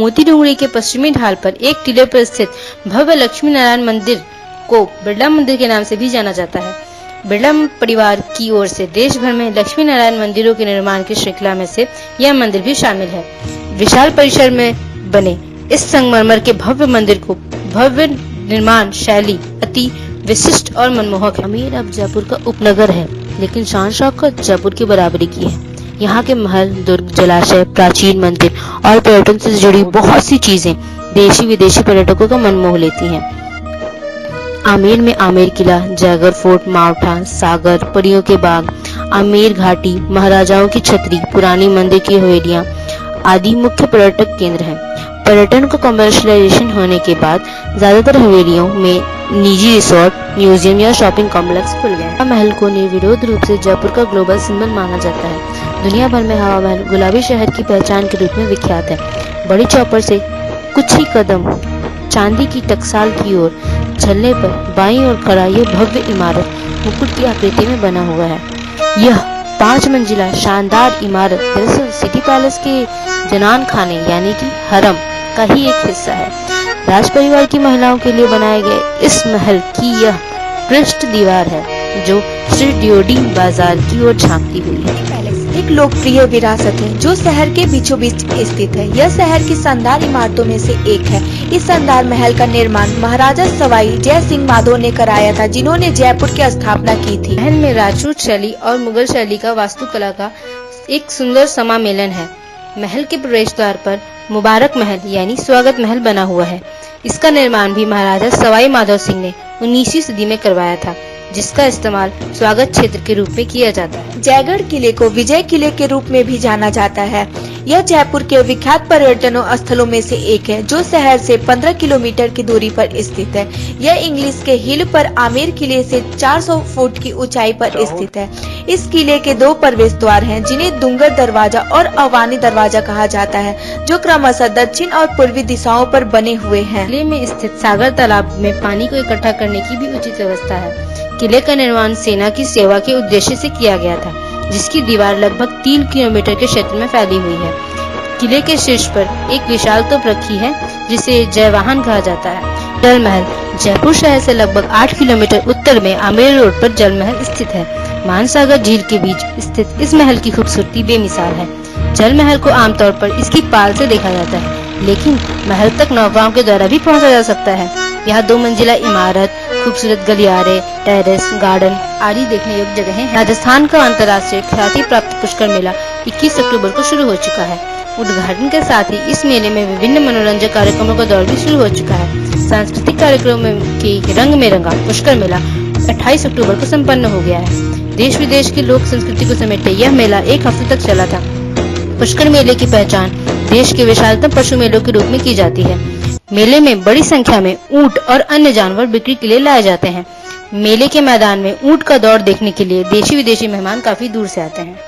मोती डूंगरी के पश्चिमी ढाल पर एक टीले पर स्थित भव्य लक्ष्मी नारायण मंदिर को बिरला मंदिर के नाम से भी जाना जाता है। बिरला परिवार की ओर से देश भर में लक्ष्मी नारायण मंदिरों के निर्माण की श्रृंखला में से यह मंदिर भी शामिल है। विशाल परिसर में बने इस संगमरमर के भव्य मंदिर को भव्य निर्माण शैली अति विशिष्ट और मनमोहक है। अमीर अब जयपुर का उपनगर है, लेकिन शान शौकत जयपुर की बराबरी की है। यहाँ के महल, दुर्ग, जलाशय, प्राचीन मंदिर और पर्यटन से जुड़ी बहुत सी चीजें देशी विदेशी पर्यटकों का मन मोह लेती हैं। आमेर में आमेर किला, जयगढ़ फोर्ट, मावठा, सागर, परियों के बाग, आमेर घाटी, महाराजाओं की छतरी, पुरानी मंदिर की हवेलियां आदि मुख्य पर्यटक केंद्र हैं। पर्यटन को कमर्शियलाइजेशन होने के बाद ज्यादातर हवेलियों में निजी रिसोर्ट, म्यूजियम या शॉपिंग कॉम्प्लेक्स खुल गए हैं। महल को निर्विरोध रूप से जयपुर का ग्लोबल सिंबल माना जाता है। दुनिया भर में हवा महल गुलाबी शहर की पहचान के रूप में विख्यात है। बड़ी चौपड़ से कुछ ही कदम चांदी की टकसाल की ओर चलने पर बाईं ओर खड़ा यह भव्य इमारत मुकुट की आकृति में बना हुआ है। यह 5 मंजिला शानदार इमारत दरअसल सिटी पैलेस के जनान खाने यानी कि हरम का ही एक हिस्सा है। राज परिवार की महिलाओं के लिए बनाए गए इस महल की यह पृष्ठ दीवार है जो श्री डियोडी बाजार की ओर झांकती हुई है। एक लोकप्रिय विरासत है जो शहर के बीचों बीच स्थित है। यह शहर की शानदार इमारतों में से एक है। इस शानदार महल का निर्माण महाराजा सवाई जय सिंह माधो ने कराया था, जिन्होंने जयपुर की स्थापना की थी। महल में राजपूत शैली और मुगल शैली का वास्तुकला का एक सुंदर समामेलन है। महल के प्रवेश द्वार पर मुबारक महल यानी स्वागत महल बना हुआ है। इसका निर्माण भी महाराजा सवाई माधो सिंह ने 19वीं सदी में करवाया था, जिसका इस्तेमाल स्वागत क्षेत्र के रूप में किया जाता है। जयगढ़ किले को विजय किले के रूप में भी जाना जाता है। यह जयपुर के विख्यात पर्यटन स्थलों में से एक है जो शहर से 15 किलोमीटर की दूरी पर स्थित है। यह इंग्लिश के हिल पर आमेर किले से 400 फुट की ऊंचाई पर स्थित है। इस किले के 2 प्रवेश द्वार हैं, जिन्हें डूंगर दरवाजा और अवानी दरवाजा कहा जाता है, जो क्रमशः दक्षिण और पूर्वी दिशाओं पर बने हुए हैं। किले में स्थित सागर तालाब में पानी को इकट्ठा करने की भी उचित व्यवस्था है। किले का निर्माण सेना की सेवा के उद्देश्य से किया गया था, जिसकी दीवार लगभग 3 किलोमीटर के क्षेत्र में फैली हुई है। किले के शीर्ष पर एक विशाल तोप रखी है, जिसे जयवाहन कहा जाता है। जल महल जयपुर शहर से लगभग 8 किलोमीटर उत्तर में आमेर रोड पर जल महल स्थित है। मानसागर झील के बीच स्थित इस महल की खूबसूरती बेमिसाल है। जल महल को आमतौर पर इसकी पाल से देखा जाता है, लेकिन महल तक नौकाओं के द्वारा भी पहुंचा जा सकता है। यहाँ 2 मंजिला इमारत, खूबसूरत गलियारे, टेरेस, गार्डन आदि देखने योग्य जगह हैं। राजस्थान का अंतर्राष्ट्रीय ख्याति प्राप्त पुष्कर मेला 21 अक्टूबर को शुरू हो चुका है। उद्घाटन के साथ ही इस मेले में विभिन्न मनोरंजक कार्यक्रमों का दौर भी शुरू हो चुका है। सांस्कृतिक कार्यक्रमों के रंग में रंगा पुष्कर मेला 28 अक्टूबर को संपन्न हो गया है। देश विदेश की लोक संस्कृति को समेटे यह मेला 1 हफ्ते तक चला था। पुष्कर मेले की पहचान देश के विशालतम पशु मेलों के रूप में की जाती है। मेले में बड़ी संख्या में ऊंट और अन्य जानवर बिक्री के लिए लाए जाते हैं। मेले के मैदान में ऊंट का दौड़ देखने के लिए देशी विदेशी मेहमान काफी दूर से आते हैं।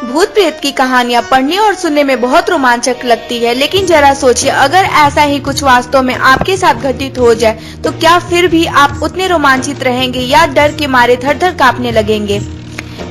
भूत प्रेत की कहानियां पढ़ने और सुनने में बहुत रोमांचक लगती है, लेकिन जरा सोचिए, अगर ऐसा ही कुछ वास्तव में आपके साथ घटित हो जाए तो क्या फिर भी आप उतने रोमांचित रहेंगे या डर के मारे थर-थर कांपने लगेंगे?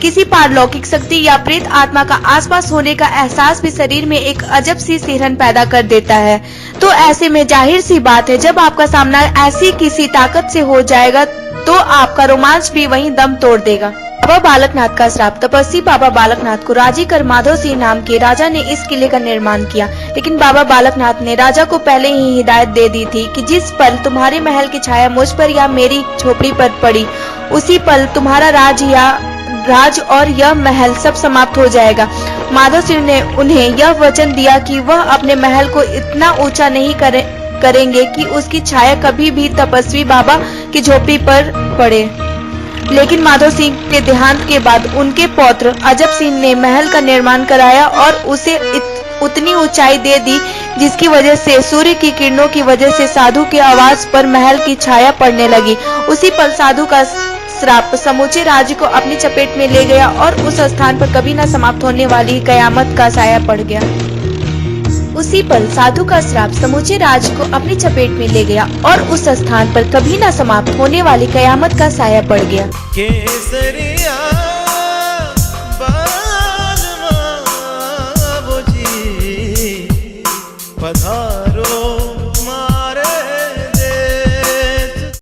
किसी पारलौकिक शक्ति या प्रेत आत्मा का आसपास होने का एहसास भी शरीर में एक अजब सी सिहरन पैदा कर देता है। तो ऐसे में जाहिर सी बात है, जब आपका सामना ऐसी किसी ताकत से हो जाएगा तो आपका रोमांच भी वहीं दम तोड़ देगा। बाबा बालकनाथ का श्राप। तपस्वी बाबा बालकनाथ को राजी कर माधव सिंह नाम के राजा ने इस किले का निर्माण किया, लेकिन बाबा बालकनाथ ने राजा को पहले ही हिदायत दे दी थी कि जिस पल तुम्हारे महल की छाया मुझ पर या मेरी झोपड़ी पर पड़ी, उसी पल तुम्हारा राज और यह महल सब समाप्त हो जाएगा। माधव सिंह ने उन्हें यह वचन दिया कि वह अपने महल को इतना ऊंचा नहीं करेंगे कि उसकी छाया कभी भी तपस्वी बाबा की झोपड़ी पर पड़े। लेकिन माधव सिंह के देहांत के बाद उनके पौत्र अजब सिंह ने महल का निर्माण कराया और उसे उतनी ऊंचाई दे दी जिसकी वजह से सूर्य की किरणों की वजह से साधु के आवाज पर महल की छाया पड़ने लगी। उसी पल साधु का श्राप समूचे राज्य को अपनी चपेट में ले गया और उस स्थान पर कभी न समाप्त होने वाली कयामत का साया पड़ गया। उसी पल साधु का श्राप समूचे राज्य को अपनी चपेट में ले गया और उस स्थान पर कभी न समाप्त होने वाली कयामत का साया पड़ गया। केसरिया बालमा बोझी पधारो